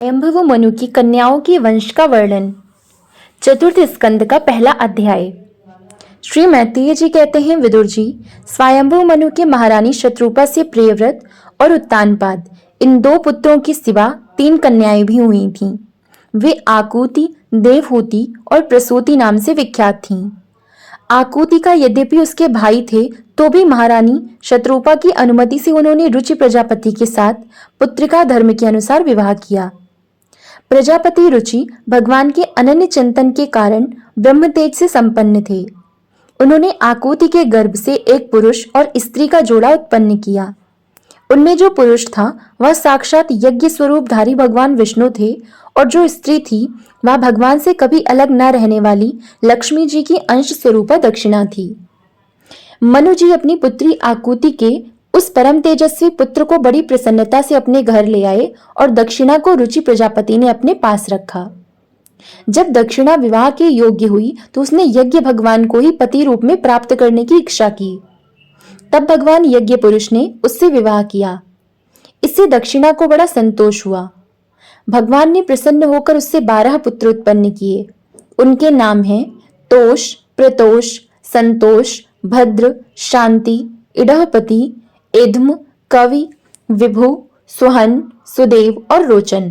स्वयंभुव मनु की कन्याओं के वंश का वर्णन। चतुर्थ स्कंद का पहला अध्याय। श्री मैत्रेय जी कहते हैं, विदुर जी, स्वयंभुव मनु के महारानी शत्रुपा से प्रियव्रत और उत्तानपाद इन दो पुत्रों के सिवा 3 कन्याएं भी हुई थीं। वे आकुति, देवहूति और प्रसूति नाम से विख्यात थीं। आकुति का यद्यपि उसके भाई थे तो भी महारानी शत्रुपा की अनुमति से उन्होंने रुचि प्रजापति के साथ पुत्रिका धर्म के अनुसार विवाह किया। प्रजापति रुचि भगवान के अनन्य चिंतन के कारण ब्रह्म तेज से संपन्न थे। उन्होंने आकुति के गर्भ से एक पुरुष और स्त्री का जोड़ा उत्पन्न किया। उनमें जो पुरुष था वह साक्षात यज्ञ स्वरूपधारी भगवान विष्णु थे और जो स्त्री थी वह भगवान से कभी अलग न रहने वाली लक्ष्मी जी की अंश स्वरूपा दक्षिणा थी। मनु जी अपनी पुत्री आकुति के उस परम तेजस्वी पुत्र को बड़ी प्रसन्नता से अपने घर ले आए और दक्षिणा को रुचि प्रजापति ने अपने पास रखा। जब दक्षिणा विवाह के योग्य हुई तो उसने यज्ञ भगवान को ही पति रूप में प्राप्त करने की इच्छा की। तब भगवान यज्ञ पुरुष ने उससे विवाह किया। इससे दक्षिणा को बड़ा संतोष हुआ। भगवान ने प्रसन्न होकर उससे 12 पुत्र उत्पन्न किए। उनके नाम हैं तोष, प्रतोष, संतोष, भद्र, शांति, इडहपति, एध्म, कवि, विभु, सुहन, सुदेव और रोचन।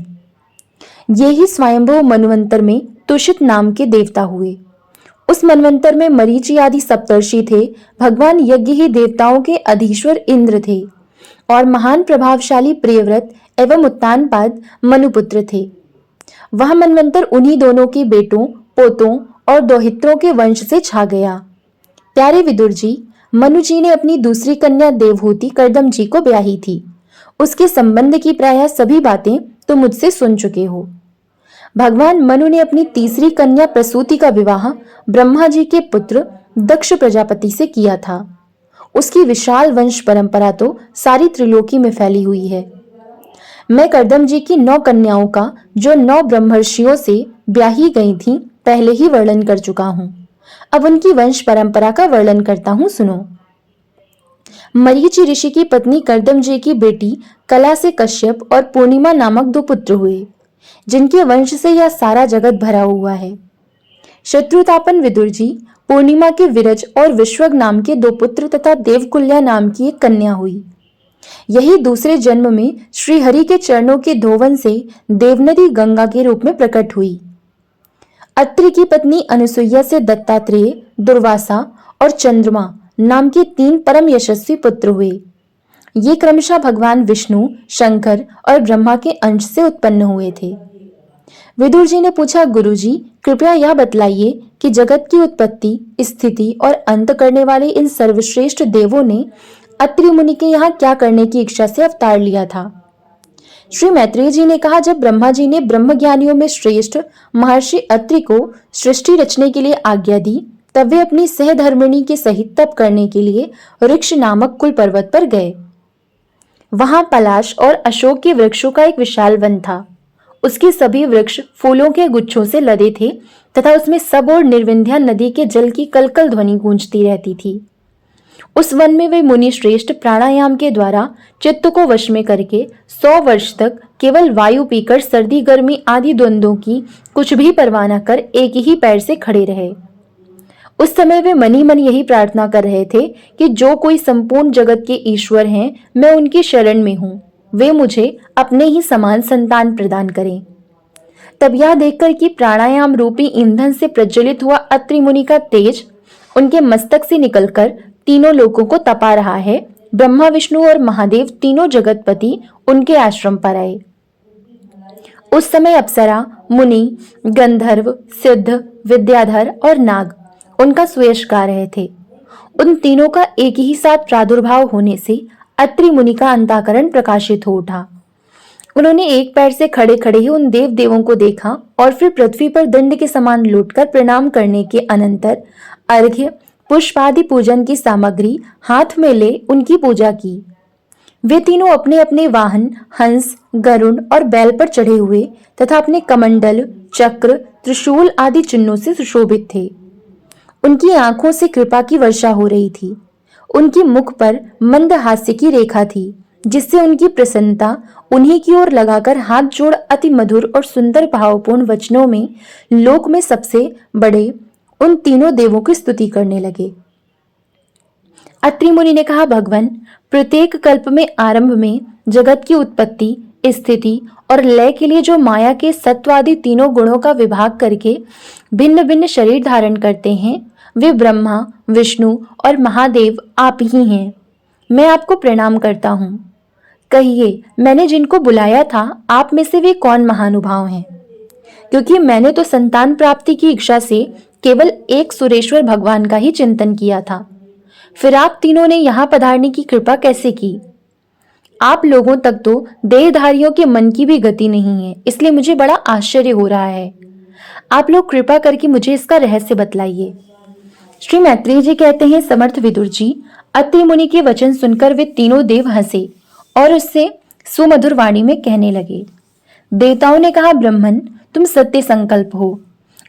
ये ही स्वयंभुव मनवंतर में तुषित नाम के देवता हुए। उस मनवंतर में मरीचि आदि सप्तर्षि थे। भगवान यज्ञ ही देवताओं के अधीश्वर इंद्र थे और महान प्रभावशाली प्रियव्रत एवं उत्तानपाद मनुपुत्र थे। वह मनवंतर उन्हीं दोनों के बेटों, पोतों और दोहित्रों के वंश से छा गया। प्यारे विदुर जी, मनु जी ने अपनी दूसरी कन्या देवहूति कर्दम जी को ब्याही थी। उसके संबंध की प्रायः सभी बातें तो मुझसे सुन चुके हो। भगवान मनु ने अपनी तीसरी कन्या प्रसूति का विवाह ब्रह्मा जी के पुत्र दक्ष प्रजापति से किया था। उसकी विशाल वंश परंपरा तो सारी त्रिलोकी में फैली हुई है। मैं कर्दम जी की 9 कन्याओं का, जो 9 ब्रह्मर्षियों से ब्याही गई थीं, पहले ही वर्णन कर चुका हूं। अब उनकी वंश परंपरा का वर्णन करता हूं, सुनो। मरीचि ऋषि की पत्नी कर्दम जी की बेटी कला से कश्यप और पूर्णिमा नामक 2 पुत्र हुए, जिनके वंश से यह सारा जगत भरा हुआ है। शत्रुतापन विदुर जी, पूर्णिमा के विरज और विश्वग नाम के 2 पुत्र तथा देवकुल्या नाम की एक कन्या हुई। यही दूसरे जन्म में श्री हरि के चरणों के धोवन से देवनदी गंगा के रूप में प्रकट हुई। अत्रि की पत्नी अनुसुईया से दत्तात्रेय, दुर्वासा और चंद्रमा नाम के 3 परम यशस्वी पुत्र हुए। ये क्रमशः भगवान विष्णु, शंकर और ब्रह्मा के अंश से उत्पन्न हुए थे। विदुर जी ने पूछा, गुरुजी, कृपया यह बतलाइए कि जगत की उत्पत्ति, स्थिति और अंत करने वाले इन सर्वश्रेष्ठ देवों ने अत्रि मुनि के यहाँ क्या करने की इच्छा से अवतार लिया था। श्री मैत्रेय जी ने कहा, जब ब्रह्मा जी ने ब्रह्म ज्ञानियों में श्रेष्ठ महर्षि अत्रि को सृष्टि रचने के लिए आज्ञा दी, तब वे अपनी सहधर्मिणी के सहित तप करने के लिए ऋक्ष नामक कुल पर्वत पर गए। वहां पलाश और अशोक के वृक्षों का एक विशाल वन था। उसके सभी वृक्ष फूलों के गुच्छों से लदे थे तथा उसमें सब ओर निर्विंध्या नदी के जल की कलकल ध्वनि गूंजती रहती थी। उस वन में वे मुनि श्रेष्ठ प्राणायाम के द्वारा चित्त को वश में करके 100 वर्ष तक केवल वायु पीकर सर्दी गर्मी आदि द्वंद्वों की कुछ भी परवाह न कर एक ही पैर से खड़े रहे। उस समय वे मन ही मन यही प्रार्थना कर रहे थे कि जो कोई संपूर्ण जगत के ईश्वर हैं, मैं उनकी शरण में हूँ, वे मुझे अपने ही समान संतान प्रदान करें। तब यह देखकर कि प्राणायाम रूपी ईंधन से प्रज्वलित हुआ अत्रि मुनि का तेज उनके मस्तक से निकलकर तीनों लोकों को तपा रहा है, ब्रह्मा, विष्णु और महादेव तीनों जगतपति उनके आश्रम पर आए। उस समय अप्सरा, मुनि, गंधर्व, सिद्ध, विद्याधर और नाग उनका सुयश गा रहे थे। उन तीनों का एक ही साथ प्रादुर्भाव होने से अत्रि मुनि का अंतःकरण प्रकाशित हो उठा। उन्होंने एक पैर से खड़े खड़े ही उन देव देवों को देखा और फिर पृथ्वी पर दंड के समान लौटकर प्रणाम करने के अनंतर अर्घ्य, पुष्पादि पूजन की सामग्री हाथ में ले उनकी पूजा की। वे तीनों अपने अपने वाहन हंस, गरुड़ और बैल पर चढ़े हुए तथा अपने कमंडल, चक्र, त्रिशूल आदि चिन्हों से सुशोभित थे। उनकी आंखों से कृपा की वर्षा हो रही थी। उनकी मुख पर मंद हास्य की रेखा थी जिससे उनकी प्रसन्नता उन्हीं की ओर लगाकर हाथ जोड़ अति मधुर और सुंदर भावपूर्ण वचनों में लोक में सबसे बड़े उन तीनों देवों की स्तुति करने लगे। अत्रि मुनि ने कहा, भगवान, प्रत्येक कल्प में आरंभ में जगत की उत्पत्ति, स्थिति और लय के लिए जो माया के सत्वादि तीनों गुणों का विभाग करके भिन्न भिन्न शरीर धारण करते हैं, वे ब्रह्मा, विष्णु और महादेव आप ही हैं। मैं आपको प्रणाम करता हूँ। कहिए, मैंने जिनको बुलाया था, आप में से वे कौन महानुभाव हैं? क्योंकि मैंने तो संतान प्राप्ति की इच्छा से केवल एक सुरेश्वर भगवान का ही चिंतन किया था। फिर आप तीनों ने यहाँ पधारने की कृपा कैसे की? आप लोगों तक तो देहधारियों के मन की भी गति नहीं है, इसलिए मुझे बड़ा आश्चर्य हो रहा है। आप लोग कृपा करके मुझे इसका रहस्य बतलाइए। श्री मैत्रेय जी कहते हैं, समर्थ विदुर जी, अत्रि मुनि के वचन सुनकर वे तीनों देव हंसे और उससे सुमधुर वाणी में कहने लगे। देवताओं ने कहा, ब्रह्मन, तुम सत्य संकल्प हो,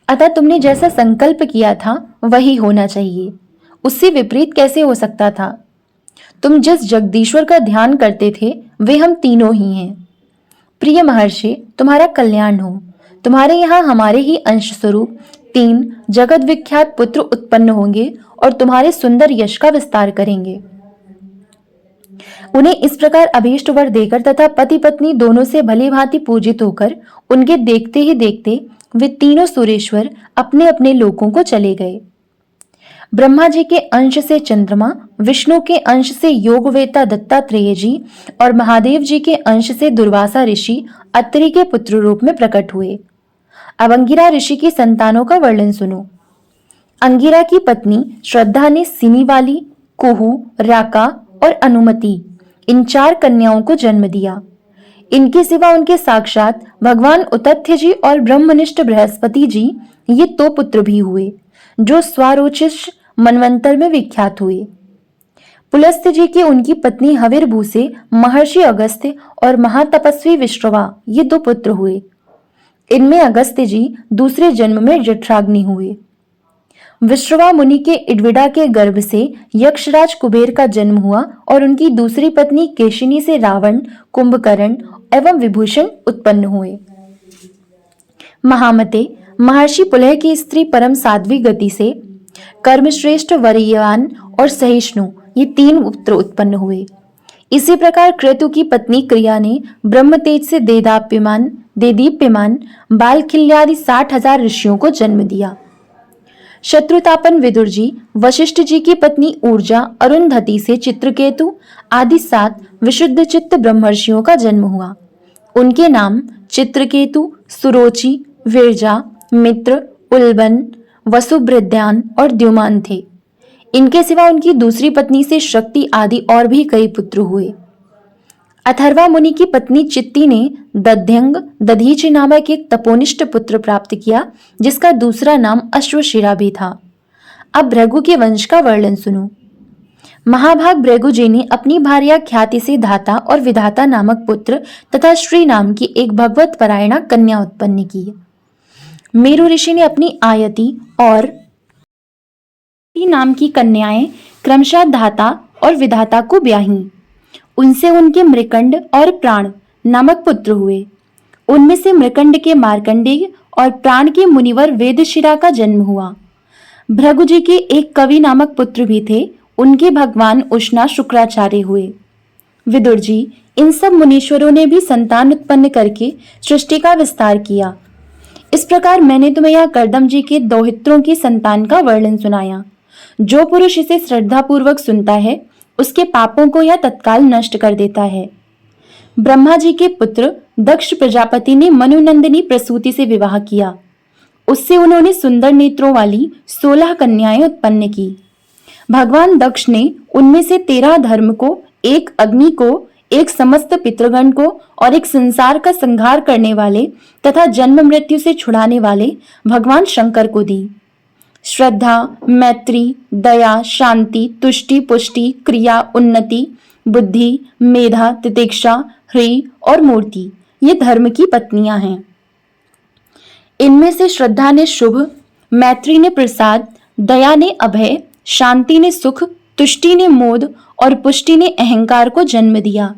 अतः तुमने जैसा संकल्प किया था वही होना चाहिए। उससे विपरीत कैसे हो सकता था? तुम जिस जगदीश्वर का ध्यान करते थे वे हम तीनों ही हैं। प्रिय महर्षि, तुम्हारा कल्याण हो। तुम्हारे यहाँ हमारे ही अंश स्वरूप 3 जगत विख्यात पुत्र उत्पन्न होंगे और तुम्हारे सुंदर यश का विस्तार करेंगे। उन्हें इस प्रकार अभीष्ट वर देकर तथा पति पत्नी दोनों से भली भांति पूजित होकर उनके देखते ही देखते वे तीनों सुरेश्वर अपने अपने लोकों को चले गए। ब्रह्मा जी के अंश से चंद्रमा, विष्णु के अंश से योगवेता दत्तात्रेय जी और महादेव जी के अंश से दुर्वासा ऋषि अत्रि के पुत्र रूप में प्रकट हुए। अब अंगिरा ऋषि की संतानों का वर्णन सुनो। अंगिरा की पत्नी श्रद्धा ने सिनीवाली, कुहू, राका और अनुमति इन 4 कन्याओं को जन्म दिया। इनके सिवा उनके साक्षात भगवान उतथ्य जी और ब्रह्मनिष्ठ बृहस्पति जी ये 2 पुत्र भी हुए, जो स्वारोचिष मनवंतर में विख्यात हुए। पुलस्त्य जी के उनकी पत्नी हविर्भू से महर्षि अगस्त्य और महातपस्वी विश्रवा ये 2 पुत्र हुए। इनमें अगस्त्य जी दूसरे जन्म में जठराग्नि हुए। विश्रवा मुनि के इडविडा के गर्भ से यक्षराज कुबेर का जन्म हुआ और उनकी दूसरी पत्नी केशिनी से रावण, कुंभकर्ण एवं विभूषण उत्पन्न हुए। महामते, महर्षि पुलह की स्त्री परम साध्वी गति से कर्मश्रेष्ठ, वरीयवान और सहिष्णु ये 3 पुत्र उत्पन्न हुए। इसी प्रकार क्रतु की पत्नी क्रिया ने ब्रह्म तेज से देदीप्यमान बालखिल्यादि 60,000 ऋषियों को जन्म दिया। शत्रुतापन विदुर जी, वशिष्ठ जी की पत्नी ऊर्जा, अरुंधति से चित्रकेतु आदि 7 विशुद्ध चित्त ब्रह्मर्षियों का जन्म हुआ। उनके नाम चित्रकेतु, सुरोचि, विरजा, मित्र, उल्बन, वसुभृद्यान और द्युमान थे। इनके सिवा उनकी दूसरी पत्नी से शक्ति आदि और भी कई पुत्र हुए। अथर्वा मुनि की पत्नी चित्ती ने दध्यंग, दधीचि नामक एक तपोनिष्ठ पुत्र प्राप्त किया, जिसका दूसरा नाम अश्वशिरा भी था। अब भृगु के वंश का वर्णन सुनो। महाभाग भृगु जी ने अपनी भार्या ख्याति से धाता और विधाता नामक पुत्र तथा श्री नाम की एक भगवत परायणा कन्या उत्पन्न की। मेरु ऋषि ने अपनी आयति और नाम की कन्याएं क्रमशः धाता और विधाता को ब्याहीं। उनसे उनके मृकंड और प्राण नामक पुत्र हुए। उनमें से मृकंड के मार्कंडेय और प्राण के मुनिवर वेदशिरा का जन्म हुआ। भृगु जी के एक कवि नामक पुत्र भी थे, उनके भगवान उष्णा शुक्राचार्य हुए। विदुर जी, इन सब मुनीश्वरों ने भी संतान उत्पन्न करके सृष्टि का विस्तार किया। इस प्रकार मैंने तुम्हें यह कर्दम जी के दोहित्रों की संतान का वर्णन सुनाया। जो पुरुष इसे श्रद्धापूर्वक सुनता है उसके पापों को यह तत्काल नष्ट कर देता है। ब्रह्मा जी के पुत्र दक्ष प्रजापति ने मनुनंदिनी प्रसूति से विवाह किया। उससे उन्होंने सुंदर नेत्रों वाली 16 कन्याएं उत्पन्न की। भगवान दक्ष ने उनमें से 13 धर्म को, एक अग्नि को, एक समस्त पितृगण को और एक संसार का संहार करने वाले तथा जन्म मृत्यु से छुड़ाने वाले भगवान शंकर को दी। श्रद्धा, मैत्री, दया, शांति, तुष्टि, पुष्टि, क्रिया, उन्नति, बुद्धि, मेधा, तितिक्षा, ह्रीय और मूर्ति ये धर्म की पत्नियां हैं। इनमें से श्रद्धा ने शुभ, मैत्री ने प्रसाद, दया ने अभय, शांति ने सुख, तुष्टि ने मोद और पुष्टि ने अहंकार को जन्म दिया।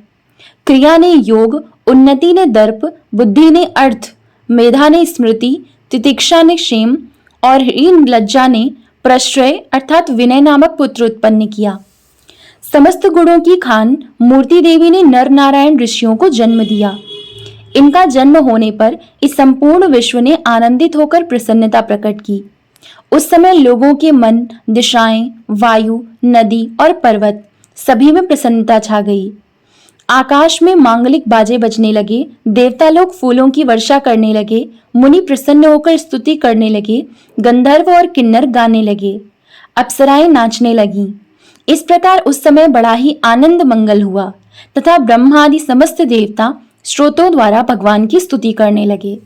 क्रिया ने योग, उन्नति ने दर्प, बुद्धि ने अर्थ, मेधा ने स्मृति, तितिक्षा ने क्षेम और हीन लज्जा ने प्रश्रय अर्थात विनय नामक पुत्र उत्पन्न किया। समस्त गुणों की खान मूर्ति देवी ने नर नारायण ऋषियों को जन्म दिया। इनका जन्म होने पर इस संपूर्ण विश्व ने आनंदित होकर प्रसन्नता प्रकट की। उस समय लोगों के मन, दिशाएं, वायु, नदी और पर्वत सभी में प्रसन्नता छा गई। आकाश में मांगलिक बाजे बजने लगे, देवता लोग फूलों की वर्षा करने लगे, मुनि प्रसन्न होकर स्तुति करने लगे, गंधर्व और किन्नर गाने लगे, अप्सराएं नाचने लगीं। इस प्रकार उस समय बड़ा ही आनंद मंगल हुआ तथा ब्रह्मादि समस्त देवता स्रोतों द्वारा भगवान की स्तुति करने लगे।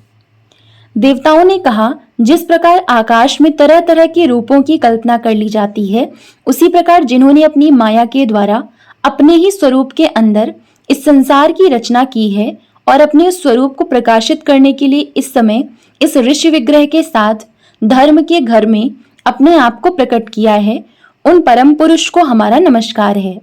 देवताओं ने कहा, जिस प्रकार आकाश में तरह तरह के रूपों की कल्पना कर ली जाती है, उसी प्रकार जिन्होंने अपनी माया के द्वारा अपने ही स्वरूप के अंदर इस संसार की रचना की है और अपने उस स्वरूप को प्रकाशित करने के लिए इस समय इस ऋषि विग्रह के साथ धर्म के घर में अपने आप को प्रकट किया है, उन परम पुरुष को हमारा नमस्कार है।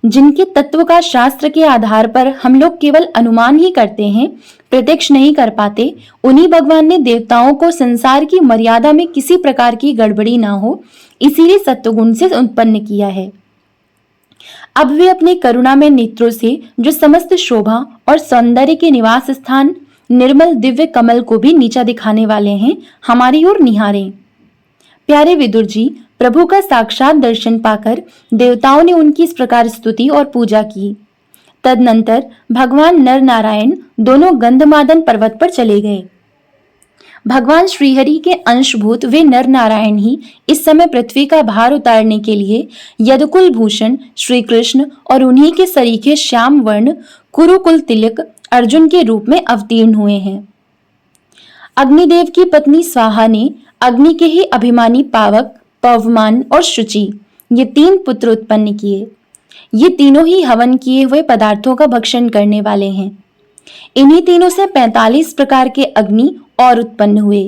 जिनके तत्व का शास्त्र के आधार पर हम लोग केवल अनुमान ही करते हैं, प्रत्यक्ष नहीं कर पाते, उन्हीं भगवान ने देवताओं को संसार की मर्यादा में किसी प्रकार की गड़बड़ी ना हो, इसीलिए सत्वगुण से उत्पन्न किया है। अब वे अपने करुणा में नेत्रों से जो समस्त शोभा और सौंदर्य के निवास स्थान निर्मल दिव्य कमल को भी नीचा दिखाने वाले हैं, हमारी ओर निहारें। प्यारे विदुर जी, प्रभु का साक्षात दर्शन पाकर देवताओं ने उनकी इस प्रकार स्तुति और पूजा की। तदनंतर भगवान नर नारायण दोनों गंधमादन पर्वत पर चले गए। भगवान श्रीहरि के अंशभूत वे नर नारायण ही इस समय पृथ्वी का भार उतारने के लिए यदुकुल भूषण श्री कृष्ण और उन्हीं के सरीखे श्याम वर्ण कुरुकुल तिलक अर्जुन के रूप में अवतीर्ण हुए हैं। अग्निदेव की पत्नी स्वाहा ने अग्नि के ही अभिमानी पावक, पवमान और शुचि ये 3 पुत्र उत्पन्न किए। ये तीनों ही हवन किए हुए पदार्थों का भक्षण करने वाले हैं। इन्हीं तीनों से 45 प्रकार के अग्नि और उत्पन्न हुए।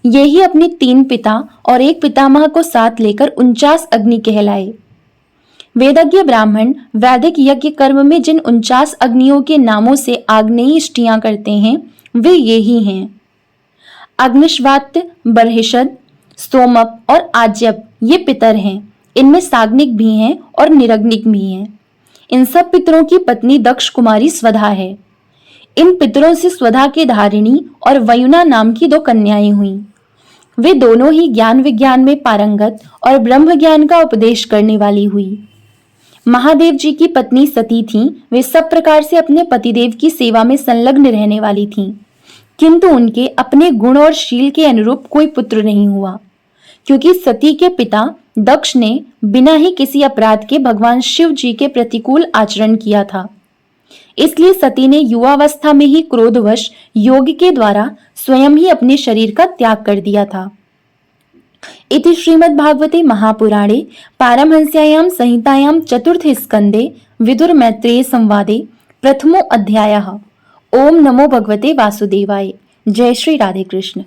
ये ही अपने 3 पिता और एक पितामह को साथ लेकर 49 अग्नि कहलाए। वेदज्ञ ब्राह्मण वैदिक यज्ञ कर्म में जिन 49 अग्नियों के नामों से आग्नेयी इष्टियां करते हैं, वे ये ही हैं: अग्निश्वात्य, बर्हिषद, सोमप और आज्यप ये पितर हैं। इनमें साग्निक भी हैं और निरग्निक भी हैं। इन सब पितरों की पत्नी दक्ष कुमारी स्वधा है। इन पितरों से स्वधा के धारिणी और वयुना नाम की 2 कन्याएं हुईं। वे दोनों ही ज्ञान विज्ञान में पारंगत और ब्रह्म ज्ञान का उपदेश करने वाली हुई। महादेव जी की पत्नी सती थीं। वे सब प्रकार से अपने पतिदेव की सेवा में संलग्न रहने वाली थीं, किंतु उनके अपने गुण और शील के अनुरूप कोई पुत्र नहीं हुआ, क्योंकि सती के पिता दक्ष ने बिना ही किसी अपराध के भगवान शिव जी के प्रतिकूल आचरण किया था। इसलिए सती ने युवावस्था में ही क्रोधवश योग के द्वारा स्वयं ही अपने शरीर का त्याग कर दिया था। इति श्रीमद्भागवते महापुराणे पारमहंस्यायां संहितायां चतुर्थ स्कंदे विदुर मैत्रेय संवादे प्रथमो अध्यायः। ओम नमो भगवते वासुदेवाय। जय श्री राधे कृष्ण।